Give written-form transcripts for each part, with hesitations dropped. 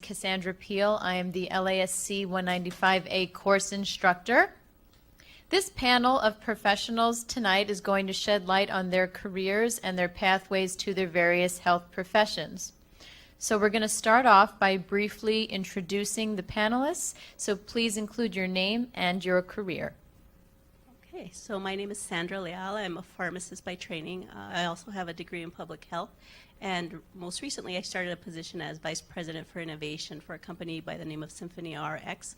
Cassandra Peel. I am the LASC 195A course instructor. This panel of professionals tonight is going to shed light on their careers and their pathways to their various health professions. So we're going to start off by briefly introducing the panelists, so please include your name and your career. Okay, so my name is Sandra Leal. I'm a pharmacist by training. I also have a degree in public health. And most recently, I started a position as Vice President for Innovation for a company by the name of Symphony RX.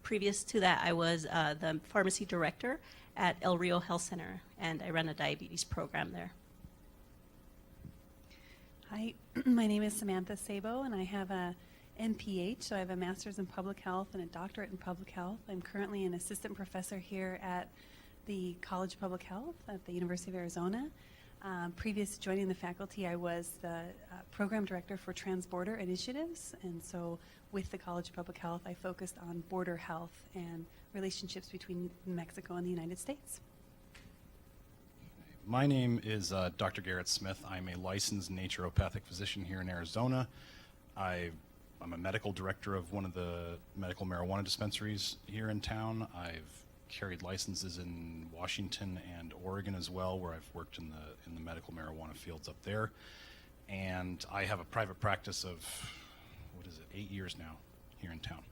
Previous to that, I was the Pharmacy Director at El Rio Health Center, and I run a diabetes program there. Hi, my name is Samantha Sabo, and I have a MPH, so I have a Master's in Public Health and a Doctorate in Public Health. I'm currently an Assistant Professor here at the College of Public Health at the University of Arizona. Previous to joining the faculty, I was the Program Director for Transborder Initiatives, and so with the College of Public Health, I focused on border health and relationships between Mexico and the United States. My name is Dr. Garrett Smith. I'm a licensed naturopathic physician here in Arizona. I'm a medical director of one of the medical marijuana dispensaries here in town. I've carried licenses in Washington and Oregon as well, where I've worked in the medical marijuana fields up there. And I have a private practice of, 8 years now here in town.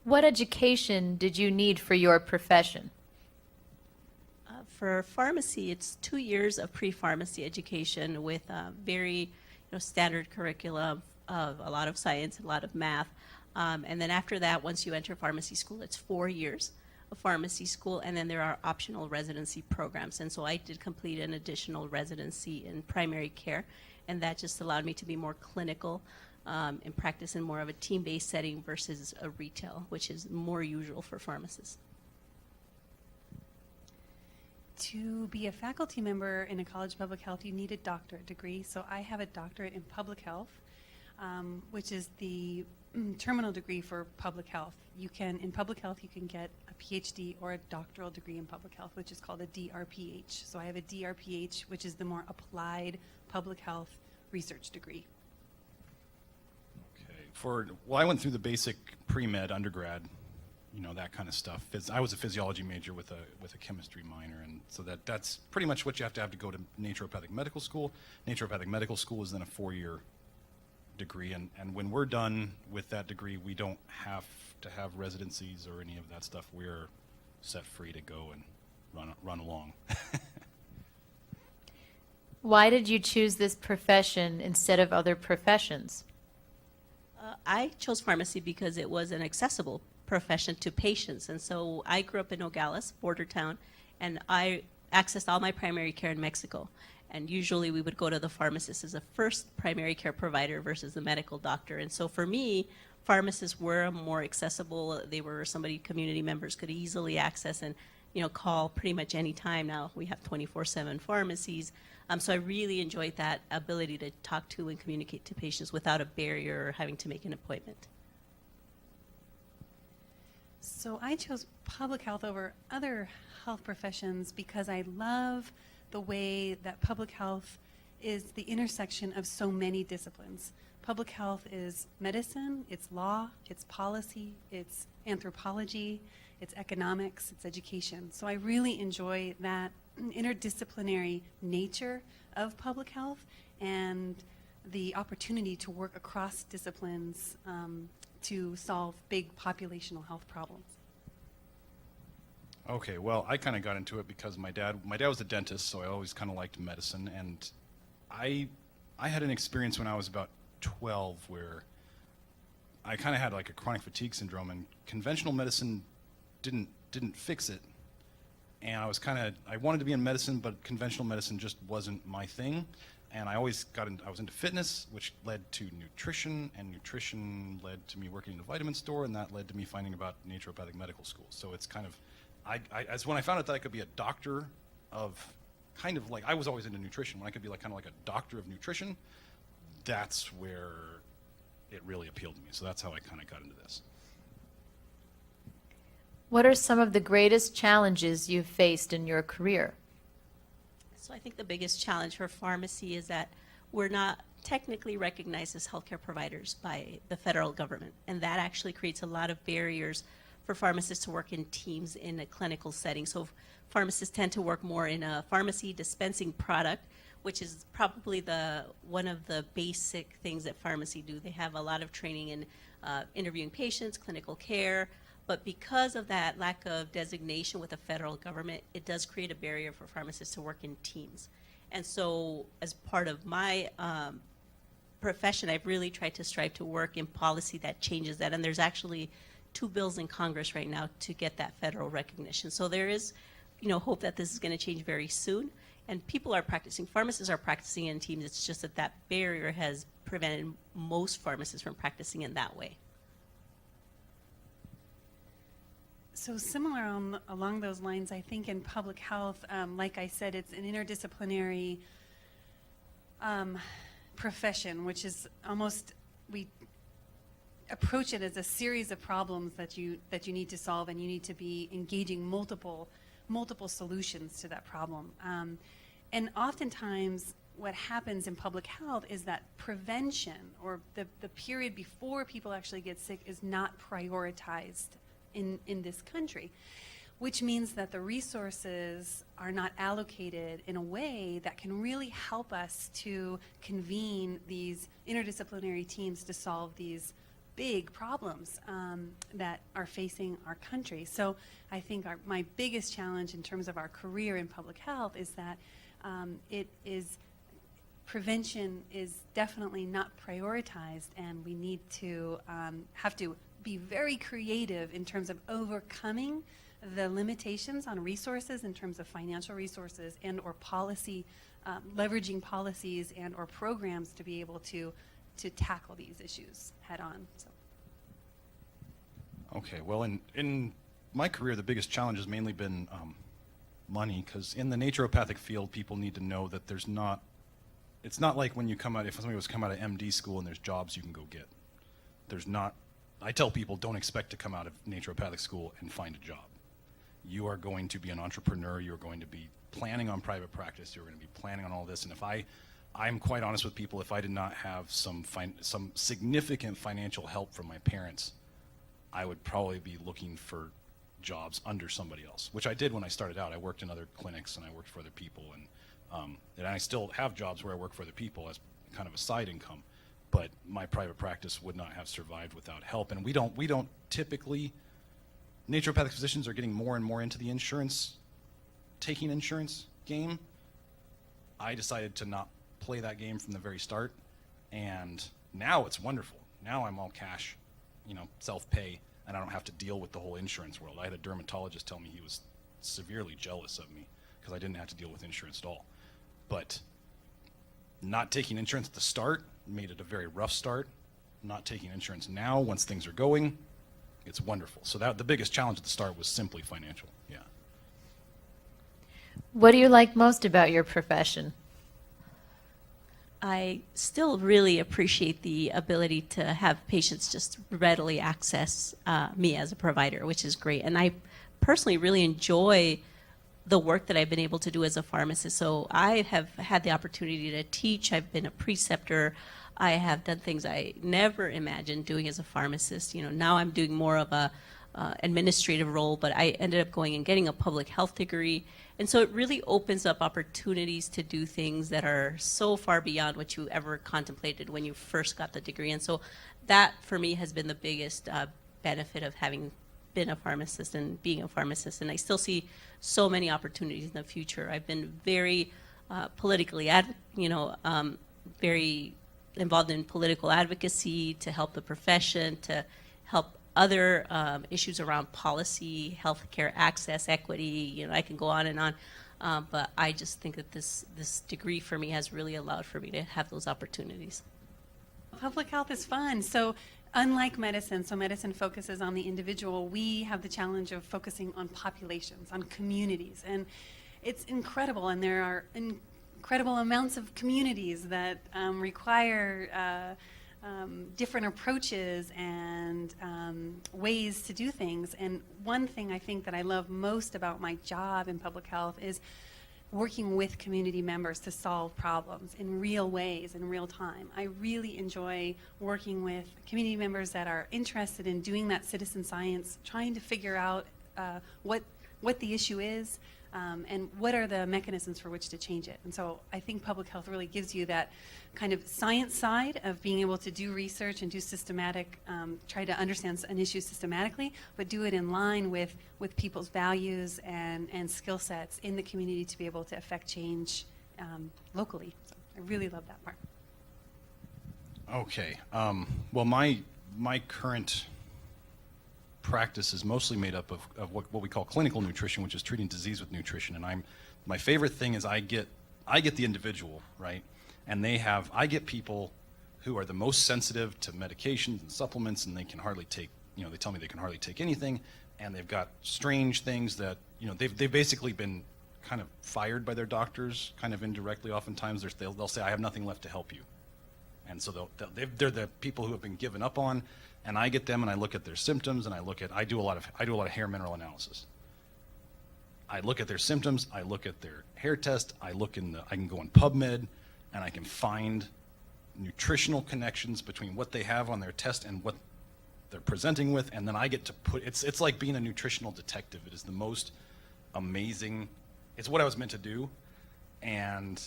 What education did you need for your profession? For pharmacy, it's 2 years of pre-pharmacy education with very standard curriculum of a lot of science, a lot of math. And then after that, once you enter pharmacy school, it's 4 years of pharmacy school, and then there are optional residency programs. And so I did complete an additional residency in primary care, and that just allowed me to be more clinical and practice in more of a team-based setting versus a retail, which is more usual for pharmacists. To be a faculty member in a College of Public Health, you need a doctorate degree. So I have a doctorate in public health, which is the terminal degree for public health. In public health, you can get a PhD or a doctoral degree in public health, which is called a DRPH. So I have a DRPH, which is the more applied public health research degree. Okay. I went through the basic pre-med undergrad, that kind of stuff. I was a physiology major with a chemistry minor, and so that's pretty much what you have to go to naturopathic medical school. Naturopathic medical school is then a 4-year degree, and when we're done with that degree, we don't have to have residencies or any of that stuff. We're set free to go and run along. Why did you choose this profession instead of other professions? I chose pharmacy because it was an accessible profession to patients. And so I grew up in Nogales, border town, and I accessed all my primary care in Mexico. And usually we would go to the pharmacist as a first primary care provider versus the medical doctor. And so for me, pharmacists were more accessible. They were somebody community members could easily access and call pretty much any time. Now we have 24/7 pharmacies. So I really enjoyed that ability to talk to and communicate to patients without a barrier or having to make an appointment. So I chose public health over other health professions because I love the way that public health is the intersection of so many disciplines. Public health is medicine, it's law, it's policy, it's anthropology, it's economics, it's education. So I really enjoy that interdisciplinary nature of public health and the opportunity to work across disciplines to solve big populational health problems. Okay, well, I kind of got into it because my dad was a dentist, so I always kind of liked medicine, and I had an experience when I was about 12 where I kind of had like a chronic fatigue syndrome, and conventional medicine didn't fix it. And I wanted to be in medicine, but conventional medicine just wasn't my thing. And I was into fitness, which led to nutrition, and nutrition led to me working in a vitamin store, and that led to me finding about naturopathic medical school. So it's kind of, as when I found out that I could be a doctor of kind of like, I was always into nutrition, when I could be like kind of like a doctor of nutrition, that's where it really appealed to me. So that's how I kind of got into this. What are some of the greatest challenges you've faced in your career? So I think the biggest challenge for pharmacy is that we're not technically recognized as healthcare providers by the federal government. And that actually creates a lot of barriers for pharmacists to work in teams in a clinical setting. So pharmacists tend to work more in a pharmacy dispensing product, which is probably one of the basic things that pharmacy do. They have a lot of training in interviewing patients, clinical care, but because of that lack of designation with the federal government, it does create a barrier for pharmacists to work in teams. And so as part of my profession, I've really tried to strive to work in policy that changes that. And there's actually 2 bills in Congress right now to get that federal recognition. So there is, hope that this is going to change very soon. And people are practicing, pharmacists are practicing in teams. It's just that that barrier has prevented most pharmacists from practicing in that way. So similar along those lines, I think in public health, like I said, it's an interdisciplinary profession, which is almost, we approach it as a series of problems that you need to solve, and you need to be engaging multiple solutions to that problem. And oftentimes what happens in public health is that prevention, or the period before people actually get sick, is not prioritized in this country, which means that the resources are not allocated in a way that can really help us to convene these interdisciplinary teams to solve these big problems that are facing our country. So I think my biggest challenge in terms of our career in public health is that prevention is definitely not prioritized, and we need to have to be very creative in terms of overcoming the limitations on resources in terms of financial resources and or policy, leveraging policies and or programs to be able to tackle these issues head on. So. Okay, well, in my career, the biggest challenge has mainly been money, because in the naturopathic field, people need to know that it's not like when you come out, if somebody was come out of MD school and there's jobs you can go get. I tell people, don't expect to come out of naturopathic school and find a job. You are going to be an entrepreneur, you're going to be planning on private practice, you're going to be planning on all this, and I'm quite honest with people, if I did not have some significant financial help from my parents, I would probably be looking for jobs under somebody else, which I did when I started out. I worked in other clinics and I worked for other people, and I still have jobs where I work for other people as kind of a side income, but my private practice would not have survived without help. And we don't typically, naturopathic physicians are getting more and more into the taking insurance game. I decided to not play that game from the very start, and now it's wonderful. Now I'm all cash, self-pay, and I don't have to deal with the whole insurance world. I had a dermatologist tell me he was severely jealous of me because I didn't have to deal with insurance at all. But not taking insurance at the start made it a very rough start. Not taking insurance now, once things are going, it's wonderful. So the biggest challenge at the start was simply financial. Yeah. What do you like most about your profession? I still really appreciate the ability to have patients just readily access me as a provider, which is great. And I personally really enjoy the work that I've been able to do as a pharmacist. So I have had the opportunity to teach. I've been a preceptor. I have done things I never imagined doing as a pharmacist. Now I'm doing more of a administrative role, but I ended up going and getting a public health degree. And so it really opens up opportunities to do things that are so far beyond what you ever contemplated when you first got the degree. And so that, for me, has been the biggest benefit of having been a pharmacist and being a pharmacist. And I still see so many opportunities in the future. I've been very politically, very involved in political advocacy to help the profession, to help other issues around policy, healthcare access, equity. I can go on and on, but I just think that this degree for me has really allowed for me to have those opportunities. Public health is fun. So unlike medicine, so medicine focuses on the individual, we have the challenge of focusing on populations, on communities, and it's incredible. And there are incredible amounts of communities that require different approaches and ways to do things. And one thing I think that I love most about my job in public health is working with community members to solve problems in real ways, in real time. I really enjoy working with community members that are interested in doing that citizen science, trying to figure out what the issue is, and what are the mechanisms for which to change it. And so I think public health really gives you that kind of science side of being able to do research and do systematic, try to understand an issue systematically, but do it in line with people's values and skill sets in the community to be able to affect change locally. So I really love that part. Okay. Well, my current practice is mostly made up of what we call clinical nutrition, which is treating disease with nutrition. And my favorite thing is I get the individual, right? And I get people who are the most sensitive to medications and supplements, and they can hardly take, they tell me they can hardly take anything, and they've got strange things that, they've basically been kind of fired by their doctors, kind of indirectly oftentimes. They'll say, I have nothing left to help you. And so they're the people who have been given up on, and I get them and I look at their symptoms, and I do a lot of hair mineral analysis. I look at their symptoms, I look at their hair test, I can go in PubMed, and I can find nutritional connections between what they have on their test and what they're presenting with, and then I get to it's like being a nutritional detective. It is the most amazing, it's what I was meant to do, and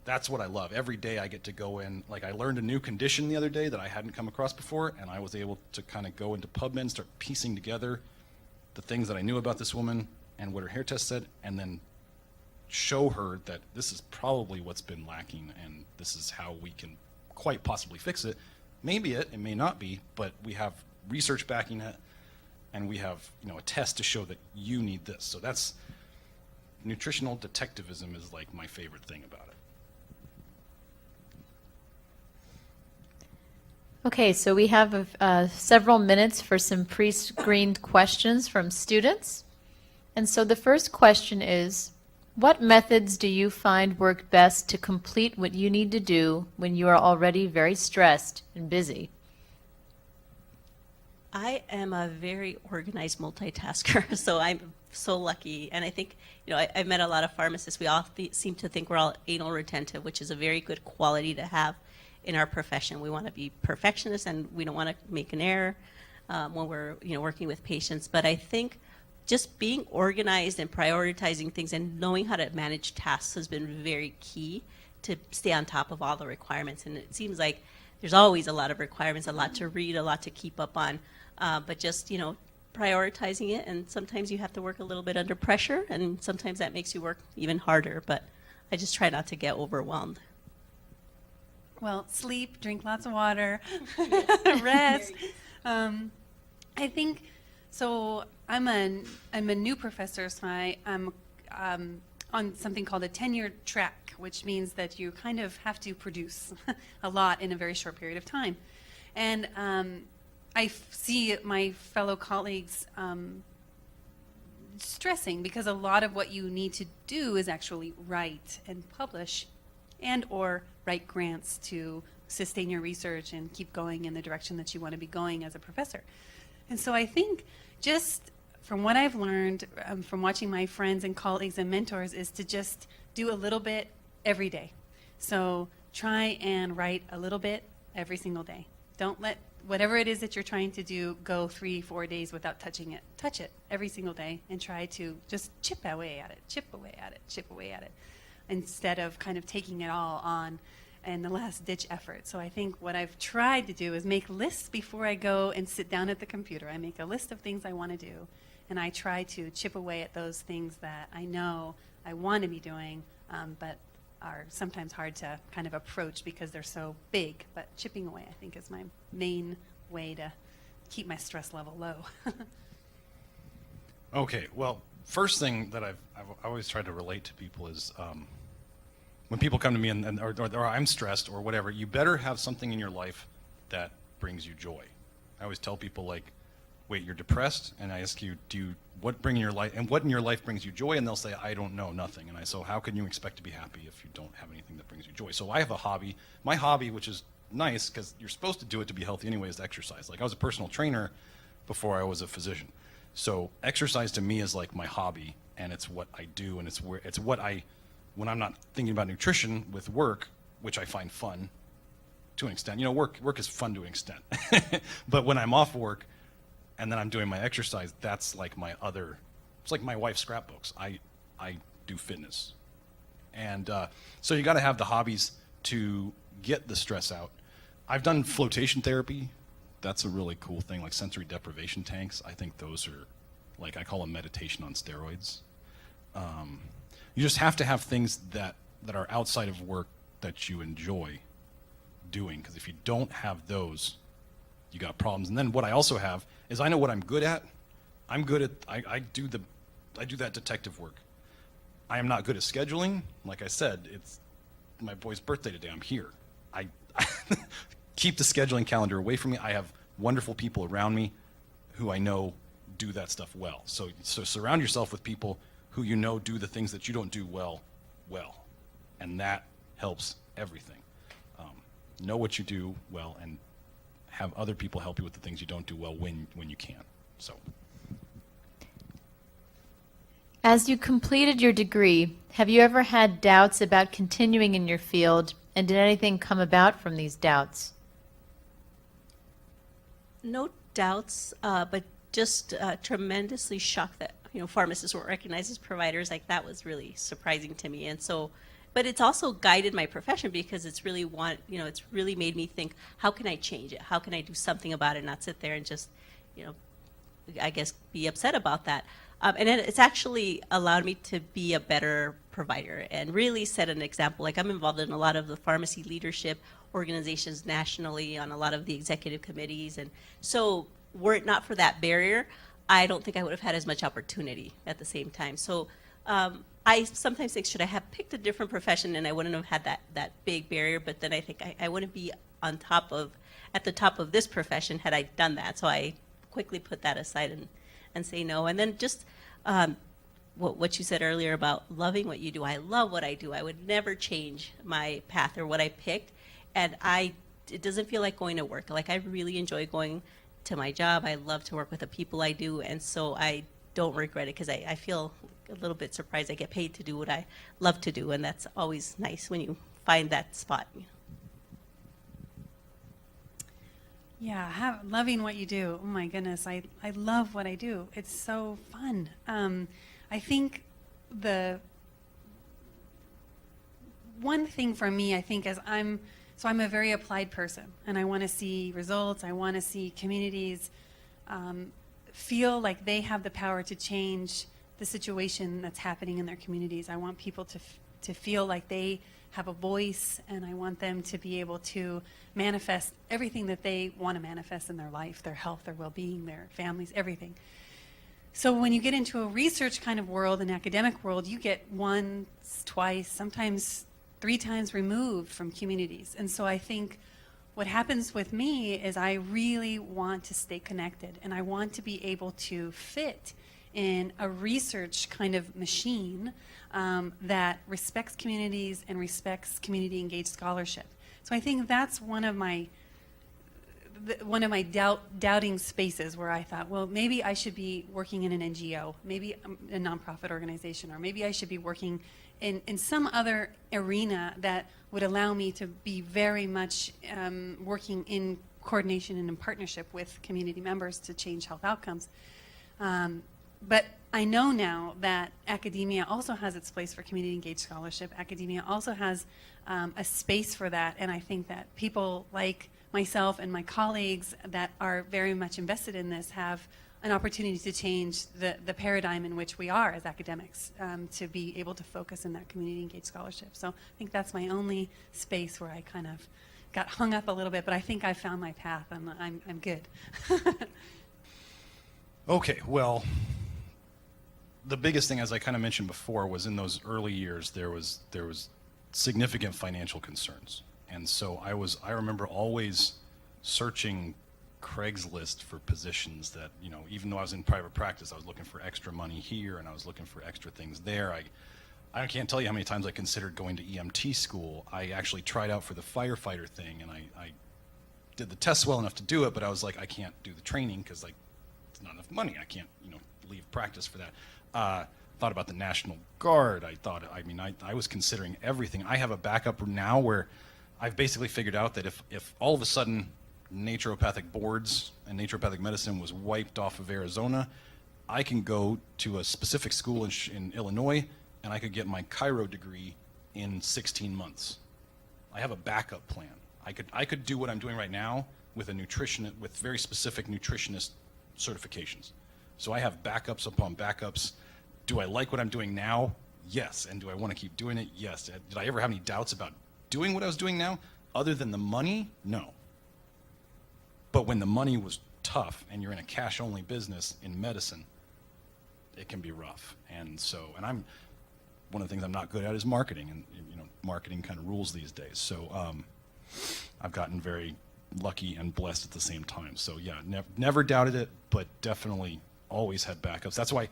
that's what I love. Every day I get to go in, like I learned a new condition the other day that I hadn't come across before, and I was able to kind of go into PubMed and start piecing together the things that I knew about this woman and what her hair test said, and then show her that this is probably what's been lacking, and this is how we can quite possibly fix it. Maybe it may not be, but we have research backing it, and we have a test to show that you need this. So that's nutritional detectivism is like my favorite thing about it. Okay, so we have several minutes for some pre-screened questions from students. And so the first question is, what methods do you find work best to complete what you need to do when you are already very stressed and busy? I am a very organized multitasker, so I'm so lucky. And I think, I've met a lot of pharmacists. We all seem to think we're all anal retentive, which is a very good quality to have in our profession. We want to be perfectionists, and we don't want to make an error when we're working with patients. But I think just being organized and prioritizing things and knowing how to manage tasks has been very key to stay on top of all the requirements. And it seems like there's always a lot of requirements, a lot to read, a lot to keep up on, but just prioritizing it. And sometimes you have to work a little bit under pressure, and sometimes that makes you work even harder. But I just try not to get overwhelmed. Well, sleep, drink lots of water, rest. I think so. I'm a new professor, so I'm on something called a tenure track, which means that you kind of have to produce a lot in a very short period of time. And I see my fellow colleagues stressing because a lot of what you need to do is actually write and publish and or write grants to sustain your research and keep going in the direction that you want to be going as a professor. And so I think just from what I've learned from watching my friends and colleagues and mentors is to just do a little bit every day. So try and write a little bit every single day. Don't let whatever it is that you're trying to do go 3-4 days without touching it. Touch it every single day and try to just chip away at it, chip away at it, chip away at it, instead of kind of taking it all on in the last ditch effort. So I think what I've tried to do is make lists before I go and sit down at the computer. I make a list of things I want to do, and I try to chip away at those things that I know I want to be doing, but are sometimes hard to kind of approach because they're so big. But chipping away, I think, is my main way to keep my stress level low. Okay, well, first thing that I've always tried to relate to people is when people come to me or I'm stressed or whatever, you better have something in your life that brings you joy. I always tell people, like, wait, you're depressed? And I ask you, what in your life brings you joy? And they'll say, I don't know, nothing. And so how can you expect to be happy if you don't have anything that brings you joy? So I have a hobby. My hobby, which is nice because you're supposed to do it to be healthy anyway, is to exercise. Like, I was a personal trainer before I was a physician. So exercise to me is like my hobby, and it's what I do, and it's what I, when I'm not thinking about nutrition with work, which I find fun to an extent. You know, work is fun to an extent. But when I'm off work and then I'm doing my exercise, that's like my other, it's like my wife's scrapbooks. I do fitness. And so you got to have the hobbies to get the stress out. I've done flotation therapy. That's a really cool thing, like sensory deprivation tanks. I think those are, like, I call them meditation on steroids. You just have to have things that are outside of work that you enjoy doing, because if you don't have those, you got problems. And then what I also have is I know what I'm good at. I'm good at, I do that detective work. I am not good at scheduling. Like I said, it's my boy's birthday today. I'm here. I keep the scheduling calendar away from me. I have wonderful people around me who I know do that stuff well. So surround yourself with people who you know do the things that you don't do well. And that helps everything. Know what you do well and have other people help you with the things you don't do well when you can. So. As you completed your degree, have you ever had doubts about continuing in your field, and did anything come about from these doubts? No doubts, but just tremendously shocked that, you know, pharmacists were recognized as providers. Like, that was really surprising to me. And so, but it's also guided my profession, because it's really it's really made me think, how can I change it? How can I do something about it, not sit there and just, I guess, be upset about that. And it's actually allowed me to be a better provider and really set an example. Like, I'm involved in a lot of the pharmacy leadership organizations nationally, on a lot of the executive committees. And so were it not for that barrier, I don't think I would have had as much opportunity at the same time. So I sometimes think, should I have picked a different profession, and I wouldn't have had that big barrier, but then I think I wouldn't be at the top of this profession had I done that. So I quickly put that aside and say no. And then just what you said earlier about loving what you do. I love what I do. I would never change my path or what I picked. And it doesn't feel like going to work. Like, I really enjoy going to my job. I love to work with the people I do. And so I don't regret it, because I feel a little bit surprised I get paid to do what I love to do. And that's always nice when you find that spot. Yeah, loving what you do. Oh my goodness, I love what I do. It's so fun. I think the one thing for me, I think, is I'm a very applied person, and I want to see results. I want to see communities feel like they have the power to change the situation that's happening in their communities. I want people to feel like they have a voice, and I want them to be able to manifest everything that they want to manifest in their life, their health, their well-being, their families, everything. So when you get into a research kind of world, an academic world, you get once, twice, sometimes 3 times removed from communities. And so I think what happens with me is I really want to stay connected, and I want to be able to fit in a research kind of machine that respects communities and respects community engaged scholarship. So I think that's one of my doubting spaces, where I thought, well, maybe I should be working in an NGO, maybe a nonprofit organization, or maybe I should be working in some other arena that would allow me to be very much working in coordination and in partnership with community members to change health outcomes. But I know now that academia also has its place for community engaged scholarship. Academia also has a space for that, and I think that people like myself and my colleagues that are very much invested in this have an opportunity to change the paradigm in which we are as academics, to be able to focus in that community engaged scholarship. So I think that's my only space where I kind of got hung up a little bit, but I think I found my path, and I'm good. Okay, well, the biggest thing, as I kind of mentioned before, was in those early years there was significant financial concerns, and so I remember always searching Craigslist for positions that, even though I was in private practice, I was looking for extra money here and I was looking for extra things there. I can't tell you how many times I considered going to EMT school. I actually tried out for the firefighter thing, and I did the test well enough to do it, but I was like, I can't do the training because not enough money. I can't, leave practice for that. Thought about the National Guard. I was considering everything. I have a backup now where I've basically figured out that if all of a sudden naturopathic boards and naturopathic medicine was wiped off of Arizona, I can go to a specific school in Illinois and I could get my chiro degree in 16 months. I have a backup plan. I could do what I'm doing right now with with very specific nutritionist certifications. So I have backups upon backups. Do I like what I'm doing now? Yes. And do I want to keep doing it? Yes. Did I ever have any doubts about doing what I was doing now? Other than the money? No. But when the money was tough and you're in a cash-only business in medicine, it can be rough. And one of the things I'm not good at is marketing, and marketing kind of rules these days. So I've gotten very lucky and blessed at the same time. So yeah, never doubted it, but definitely always had backups. That's why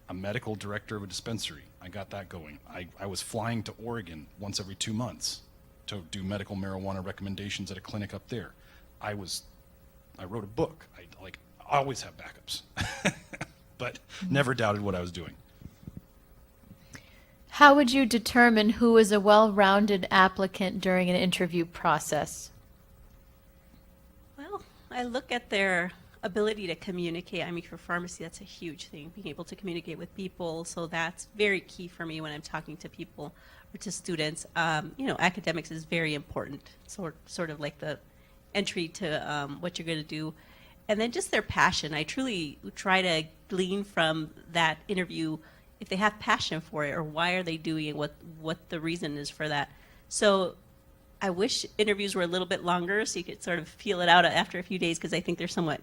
I'm medical director of a dispensary. I got that going. I was flying to Oregon once every 2 months to do medical marijuana recommendations at a clinic up there. I wrote a book. I always have backups, but never doubted what I was doing. How would you determine who is a well-rounded applicant during an interview process? Well, I look at their ability to communicate. I mean, for pharmacy, that's a huge thing, being able to communicate with people. So that's very key for me when I'm talking to people or to students. Academics is very important, sort of like the entry to what you're going to do. And then just their passion. I truly try to glean from that interview if they have passion for it, or why are they doing it, what the reason is for that. So I wish interviews were a little bit longer so you could sort of feel it out after a few days, because I think they're somewhat,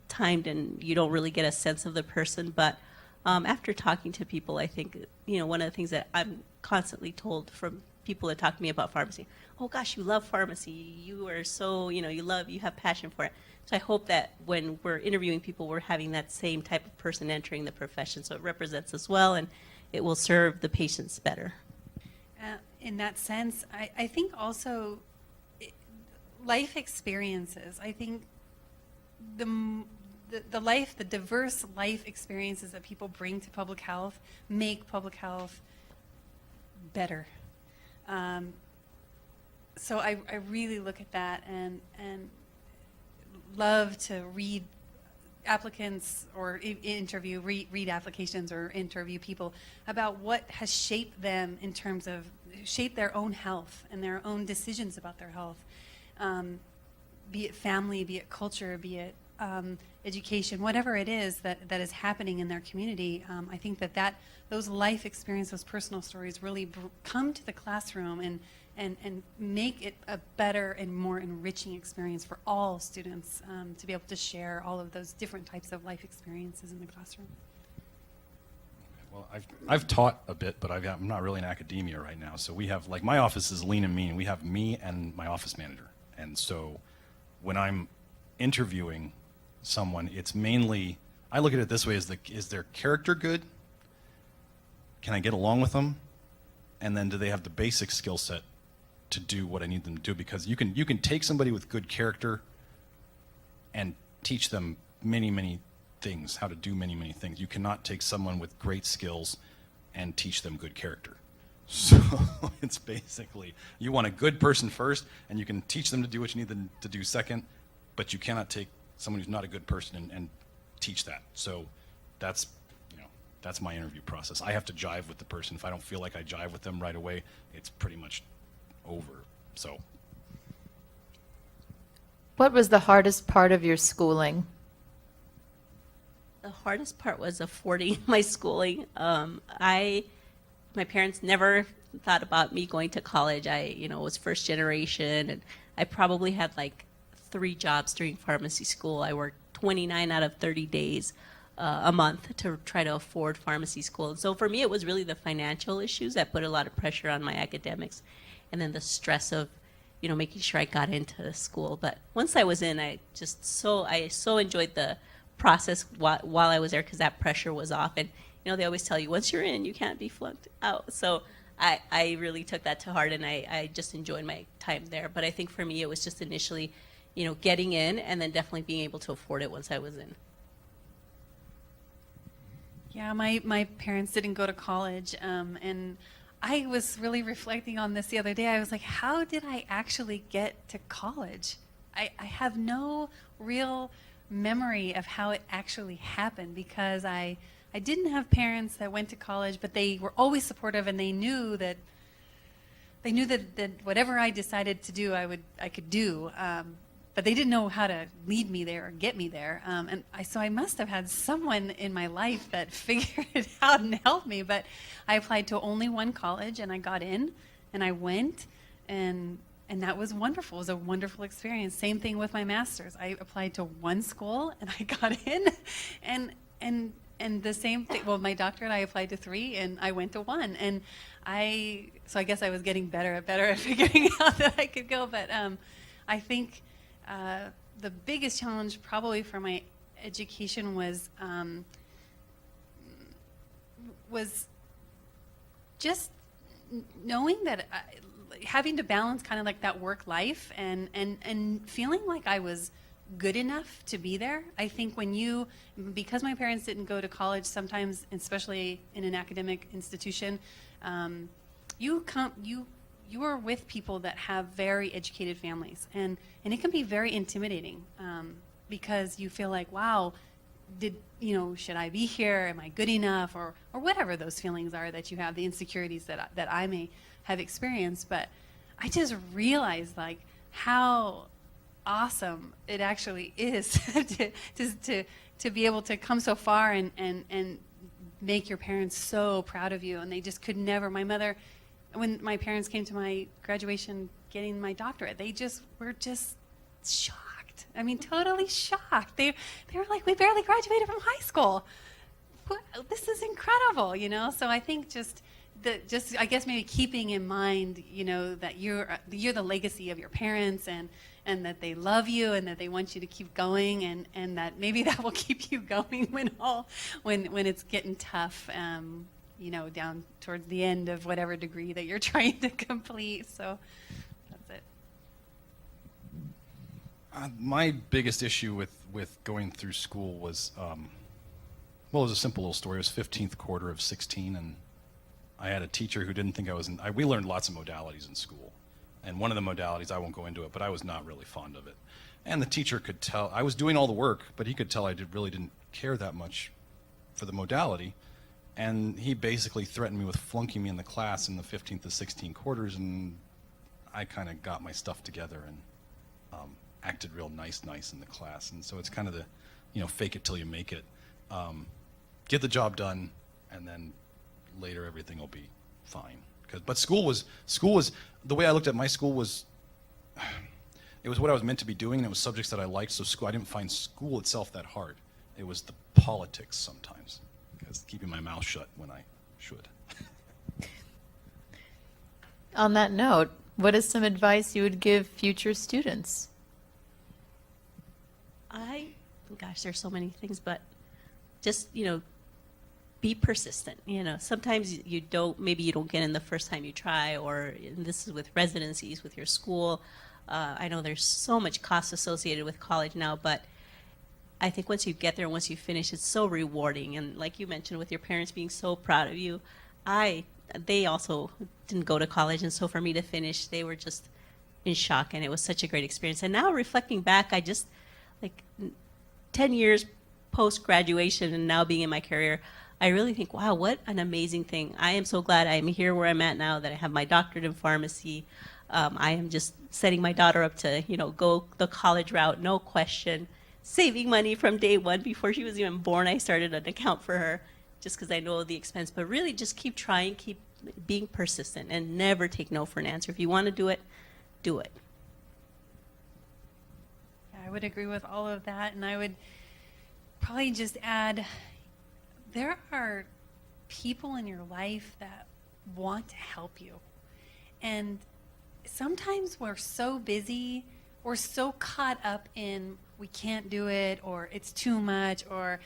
timed and you don't really get a sense of the person. But after talking to people, I think, one of the things that I'm constantly told from people that talk to me about pharmacy, oh gosh, you love pharmacy. You are so, you have passion for it. So I hope that when we're interviewing people, we're having that same type of person entering the profession, so it represents us well and it will serve the patients better. In that sense, I think also life experiences. I think the diverse life experiences that people bring to public health make public health better. So I really look at that and love to read applicants or read applications or interview people about what has shaped them in terms of shaped their own health and their own decisions about their health, be it family, be it culture, be it education, whatever it is that is happening in their community. I think that those life experiences, those personal stories really come to the classroom and make it a better and more enriching experience for all students to be able to share all of those different types of life experiences in the classroom. Well, I've taught a bit, but I'm not really in academia right now. So we have, my office is lean and mean. We have me and my office manager. And so when I'm interviewing someone, it's mainly, I look at it this way, is their character good? Can I get along with them? And then do they have the basic skill set to do what I need them to do? Because you can take somebody with good character and teach them many, many things, how to do many, many things. You cannot take someone with great skills and teach them good character. So it's basically, you want a good person first, and you can teach them to do what you need them to do second, but you cannot take someone who's not a good person and teach that. So that's my interview process. I have to jive with the person. If I don't feel like I jive with them right away, it's pretty much over. So. What was the hardest part of your schooling? The hardest part was affording my schooling. My parents never thought about me going to college. I was first generation, and I probably had 3 jobs during pharmacy school. I worked 29 out of 30 days a month to try to afford pharmacy school. And so for me, it was really the financial issues that put a lot of pressure on my academics, and then the stress of, making sure I got into school. But once I was in, I so enjoyed the process while I was there, because that pressure was off. And they always tell you, once you're in, you can't be flunked out. So I really took that to heart, and I just enjoyed my time there. But I think for me, it was just initially, getting in, and then definitely being able to afford it once I was in. Yeah, my parents didn't go to college, and I was really reflecting on this the other day. I was like, how did I actually get to college? I have no real memory of how it actually happened because I didn't have parents that went to college, but they were always supportive and they knew that that whatever I decided to do, I could do. But they didn't know how to lead me there or get me there. So I must have had someone in my life that figured it out and helped me. But I applied to only one college and I got in and I went and that was wonderful. It was a wonderful experience. Same thing with my master's. I applied to one school and I got in and the same thing. Well, my doctorate, I applied to 3 and I went to 1. And so I guess I was getting better at figuring out that I could go. But I think the biggest challenge probably for my education was just knowing that having to balance kind of like that work life and feeling like I was good enough to be there. I think because my parents didn't go to college, sometimes, especially in an academic institution, you are with people that have very educated families, and it can be very intimidating because you feel like, wow, should I be here? Am I good enough? Or whatever those feelings are that you have, the insecurities that I may have experienced. But I just realized like how awesome it actually is to be able to come so far and make your parents so proud of you. And they just could never. My mother, when my parents came to my graduation getting my doctorate, they were just shocked. I mean, totally shocked. They were like, we barely graduated from high school. This is incredible, So I think I guess maybe keeping in mind, that you're the legacy of your parents and that they love you and that they want you to keep going and that maybe that will keep you going when it's getting tough, down towards the end of whatever degree that you're trying to complete. So that's it. My biggest issue with going through school was, it was a simple little story. It was 15th quarter of 16, and I had a teacher who didn't think I was we learned lots of modalities in school. And one of the modalities, I won't go into it, but I was not really fond of it. And the teacher could tell, I was doing all the work, but he could tell I really didn't care that much for the modality. And he basically threatened me with flunking me in the class in the 15th to 16 quarters, and I kind of got my stuff together and acted real nice in the class. And so it's kind of the, fake it till you make it. Get the job done, and then later everything will be fine. But school was the way I looked at my school was, it was what I was meant to be doing, and it was subjects that I liked. So I didn't find school itself that hard. It was the politics sometimes, because keeping my mouth shut when I should. On that note, what is some advice you would give future students? There's so many things, but just, be persistent. Sometimes maybe you don't get in the first time you try, and this is with residencies, with your school. I know there's so much cost associated with college now, but I think once you get there, once you finish, it's so rewarding. And like you mentioned, with your parents being so proud of you, they also didn't go to college, and so for me to finish, they were just in shock, and it was such a great experience. And now reflecting back, I just, 10 years post-graduation and now being in my career, I really think, wow, what an amazing thing. I am so glad I am here where I'm at now, that I have my doctorate in pharmacy. I am just setting my daughter up to, go the college route, no question. Saving money from day one. Before she was even born, I started an account for her just because I know the expense. But really just keep trying, keep being persistent, and never take no for an answer. If you want to do it, do it. Yeah, I would agree with all of that, and I would probably just add, there are people in your life that want to help you. And sometimes we're so busy, we're so caught up in we can't do it, or it's too much, or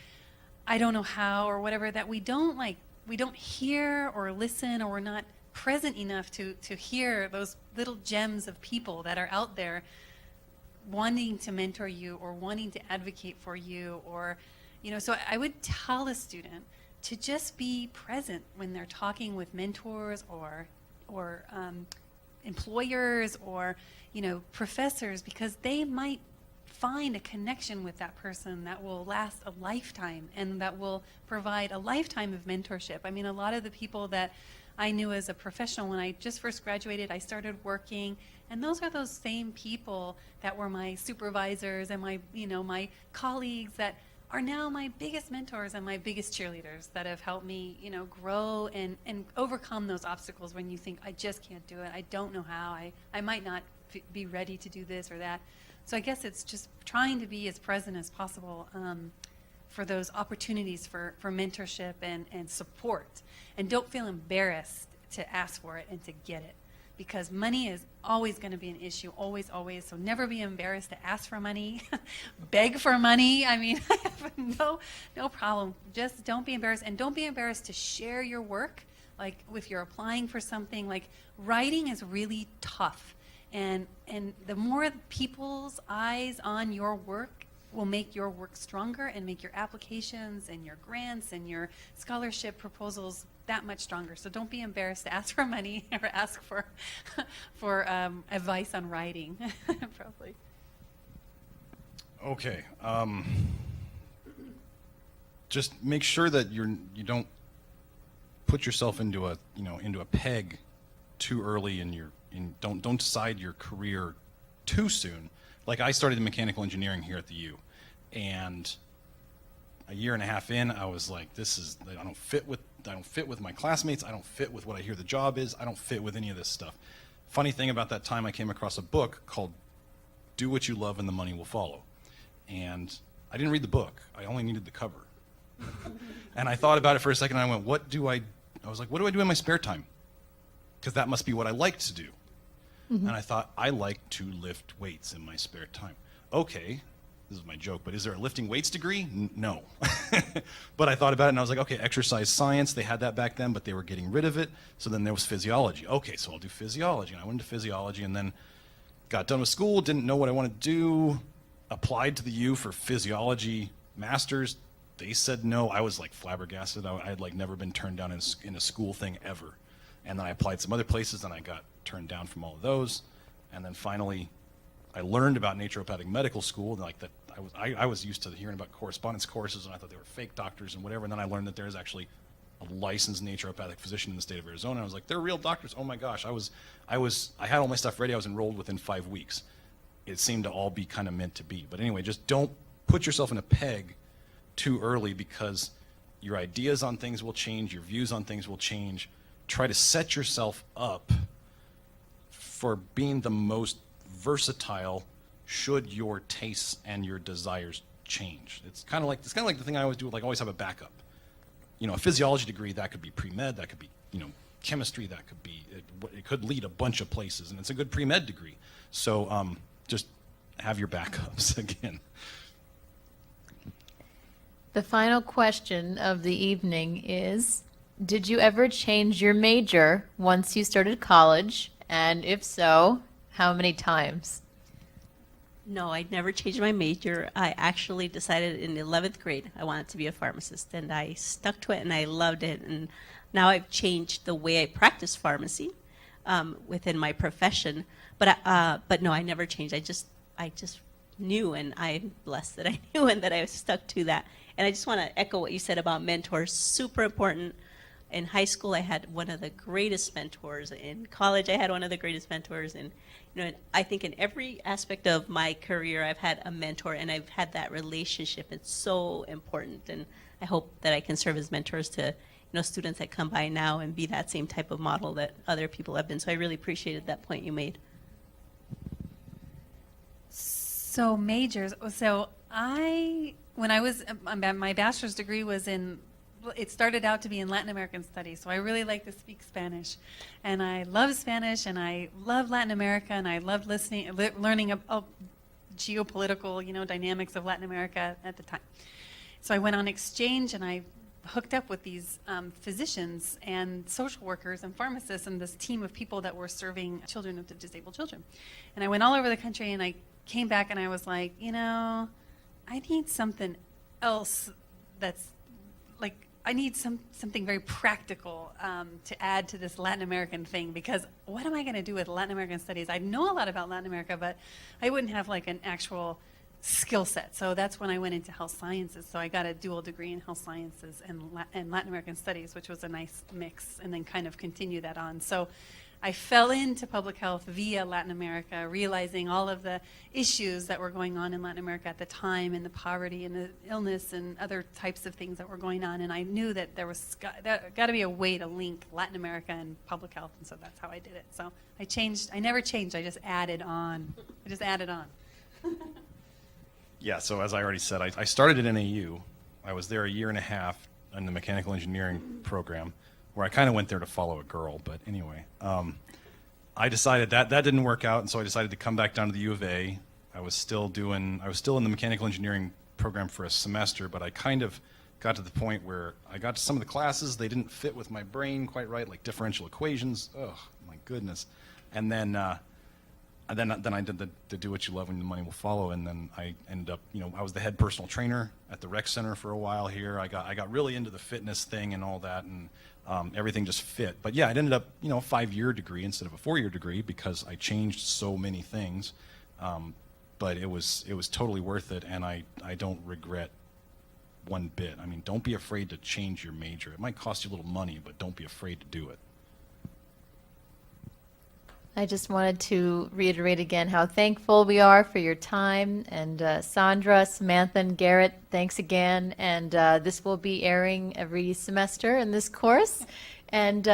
I don't know how, or whatever, that we don't hear or listen, or we're not present enough to hear those little gems of people that are out there wanting to mentor you or wanting to advocate for you, or so I would tell a student to just be present when they're talking with mentors or employers or, you know, professors, because they might find a connection with that person that will last a lifetime and that will provide a lifetime of mentorship. I mean, a lot of the people that I knew as a professional, when I just first graduated, I started working, and those are those same people that were my supervisors and my, you know, my colleagues that are now my biggest mentors and my biggest cheerleaders that have helped me, you know, grow and overcome those obstacles when you think, I just can't do it, I don't know how, I might not be ready to do this or that. So I guess it's just trying to be as present as possible for those opportunities for mentorship and support. And don't feel embarrassed to ask for it and to get it, because money is always going to be an issue, always, always. So never be embarrassed to ask for money, beg for money. I mean, I have no problem. Just don't be embarrassed, and don't be embarrassed to share your work. Like if you're applying for something, like writing is really tough. And the more people's eyes on your work will make your work stronger and make your applications and your grants and your scholarship proposals that much stronger. So don't be embarrassed to ask for money or ask for advice on writing, probably. Okay. Just make sure that you don't put yourself into a peg too early don't decide your career too soon. Like I started in mechanical engineering here at the U, and a year and a half in, I was like, I don't fit with my classmates. I don't fit with what I hear the job is. I don't fit with any of this stuff. Funny thing about that time, I came across a book called Do What You Love and the Money Will Follow. And I didn't read the book. I only needed the cover. And I thought about it for a second, and I went, what do I do in my spare time? Because that must be what I like to do. Mm-hmm. And I thought, I like to lift weights in my spare time. Okay, this is my joke, but is there a lifting weights degree? No. But I thought about it, and I was like, okay, exercise science, they had that back then, but they were getting rid of it. So then there was physiology. Okay, so I'll do physiology. And I went into physiology, and then got done with school, didn't know what I wanted to do, applied to the U for physiology masters. They said no. I was like flabbergasted. I had like never been turned down in a school thing ever. And then I applied some other places, and I got turned down from all of those. And then finally, I learned about naturopathic medical school. Like that, I was used to hearing about correspondence courses, and I thought they were fake doctors and whatever. And then I learned that there is actually a licensed naturopathic physician in the state of Arizona. I was like, they're real doctors. Oh my gosh! I had all my stuff ready. I was enrolled within 5 weeks. It seemed to all be kind of meant to be. But anyway, just don't put yourself in a peg too early, because your ideas on things will change, your views on things will change. Try to set yourself up for being the most versatile should your tastes and your desires change. It's kind of like the thing I always do, like always have a backup. You know, a physiology degree, that could be pre-med, that could be, you know, chemistry, that could be, it could lead a bunch of places, and it's a good pre-med degree. So just have your backups again. The final question of the evening is, did you ever change your major once you started college? And if so, how many times? No, I never changed my major. I actually decided in 11th grade I wanted to be a pharmacist, and I stuck to it, and I loved it. And now I've changed the way I practice pharmacy within my profession. But no, I never changed. I just knew, and I'm blessed that I knew and that I stuck to that. And I just want to echo what you said about mentors. Super important. In high school, I had one of the greatest mentors. In college, I had one of the greatest mentors. And you know, I think in every aspect of my career, I've had a mentor, and I've had that relationship. It's so important, and I hope that I can serve as mentors to students that come by now and be that same type of model that other people have been. So I really appreciated that point you made. So majors. So when I was my bachelor's degree was in. It started out to be in Latin American studies, so I really like to speak Spanish, and I love Spanish, and I love Latin America, and I love learning about geopolitical, dynamics of Latin America at the time. So I went on exchange, and I hooked up with these physicians and social workers and pharmacists and this team of people that were serving children of disabled children. And I went all over the country, and I came back, and I was like, I need something else that's like I need something very practical to add to this Latin American thing, because what am I going to do with Latin American studies? I know a lot about Latin America, but I wouldn't have like an actual skill set. So that's when I went into health sciences. So I got a dual degree in health sciences and Latin American studies, which was a nice mix, and then kind of continue that on. So I fell into public health via Latin America, realizing all of the issues that were going on in Latin America at the time, and the poverty and the illness and other types of things that were going on. And I knew that there was got to be a way to link Latin America and public health, and so that's how I did it. So I changed. I never changed. I just added on. Yeah, so as I already said, I started at NAU. I was there a year and a half in the mechanical engineering program, where I kind of went there to follow a girl. But anyway, I decided that didn't work out, and so I decided to come back down to the U of A. I was still in the mechanical engineering program for a semester, but I kind of got to the point where I got to some of the classes, they didn't fit with my brain quite right, like differential equations. Oh, my goodness. And then I did the do what you love when the money will follow, and then I ended up, I was the head personal trainer at the rec center for a while here. I got really into the fitness thing and all that, and everything just fit. But yeah, it ended up, a 5-year degree instead of a 4-year degree because I changed so many things. But it was totally worth it, and I don't regret one bit. I mean, don't be afraid to change your major. It might cost you a little money, but don't be afraid to do it. I just wanted to reiterate again how thankful we are for your time. And Sandra, Samantha, and Garrett, thanks again. And this will be airing every semester in this course. And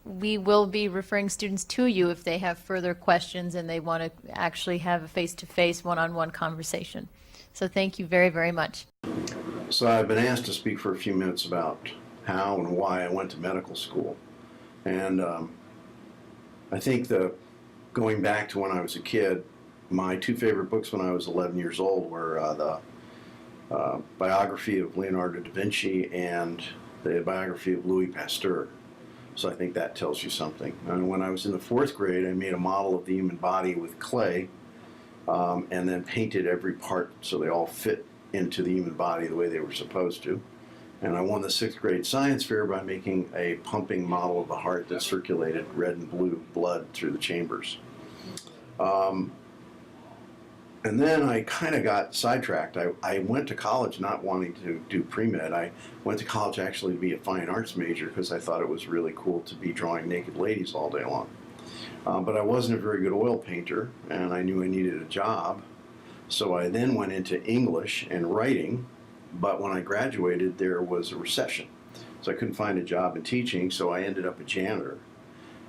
we will be referring students to you if they have further questions and they want to actually have a face-to-face, one-on-one conversation. So thank you very, very much. So I've been asked to speak for a few minutes about how and why I went to medical school. And I think going back to when I was a kid, my 2 favorite books when I was 11 years old were the biography of Leonardo da Vinci and the biography of Louis Pasteur. So I think that tells you something. And when I was in the 4th grade, I made a model of the human body with clay and then painted every part so they all fit into the human body the way they were supposed to. And I won the 6th grade science fair by making a pumping model of the heart that circulated red and blue blood through the chambers. And then I kind of got sidetracked. I went to college not wanting to do pre-med. I went to college actually to be a fine arts major because I thought it was really cool to be drawing naked ladies all day long. But I wasn't a very good oil painter, and I knew I needed a job. So I then went into English and writing. But when I graduated, there was a recession. So I couldn't find a job in teaching, so I ended up a janitor.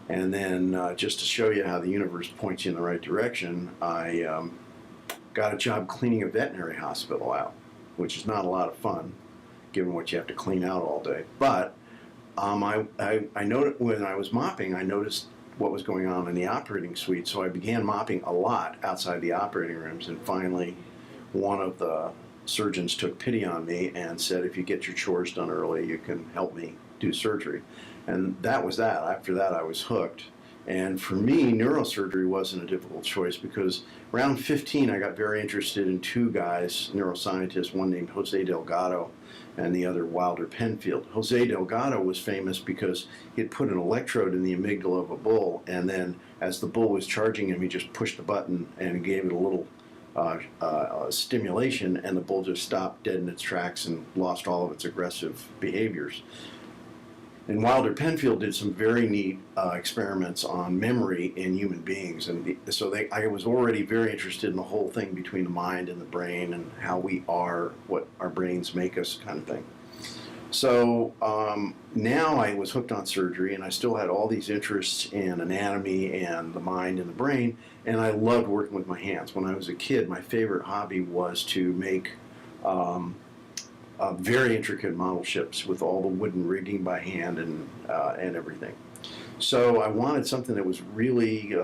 And then just to show you how the universe points you in the right direction, I got a job cleaning a veterinary hospital out, which is not a lot of fun, given what you have to clean out all day. But I noticed when I was mopping, I noticed what was going on in the operating suite, so I began mopping a lot outside the operating rooms, and finally one of the surgeons took pity on me and said, if you get your chores done early, you can help me do surgery. And that was that. After that, I was hooked. And for me, neurosurgery wasn't a difficult choice because around 15, I got very interested in 2 guys, neuroscientists, one named Jose Delgado and the other Wilder Penfield. Jose Delgado was famous because he had put an electrode in the amygdala of a bull, and then as the bull was charging him, he just pushed a button and gave it a little stimulation, and the bull just stopped dead in its tracks and lost all of its aggressive behaviors. And Wilder Penfield did some very neat experiments on memory in human beings, and I was already very interested in the whole thing between the mind and the brain and how we are, what our brains make us, kind of thing. So now I was hooked on surgery, and I still had all these interests in anatomy and the mind and the brain, and I loved working with my hands. When I was a kid, my favorite hobby was to make very intricate model ships with all the wooden rigging by hand and everything. So I wanted something that was really,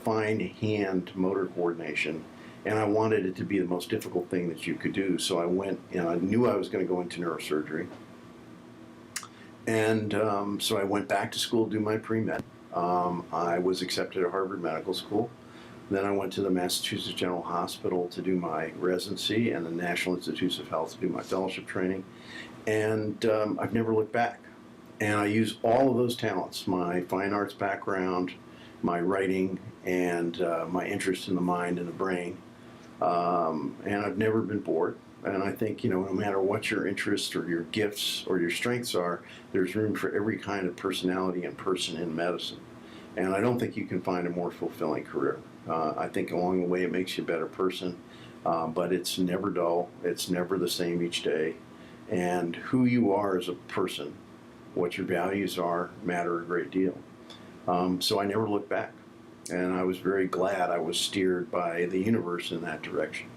fine hand motor coordination, and I wanted it to be the most difficult thing that you could do. So I went, I knew I was going to go into neurosurgery, and so I went back to school to do my pre-med. I was accepted at Harvard Medical School. Then I went to the Massachusetts General Hospital to do my residency and the National Institutes of Health to do my fellowship training. And I've never looked back. And I use all of those talents, my fine arts background, my writing, and my interest in the mind and the brain. And I've never been bored. And I think, no matter what your interests or your gifts or your strengths are, there's room for every kind of personality and person in medicine. And I don't think you can find a more fulfilling career. I think along the way it makes you a better person, but it's never dull. It's never the same each day. And who you are as a person, what your values are, matter a great deal. So I never looked back. And I was very glad I was steered by the universe in that direction.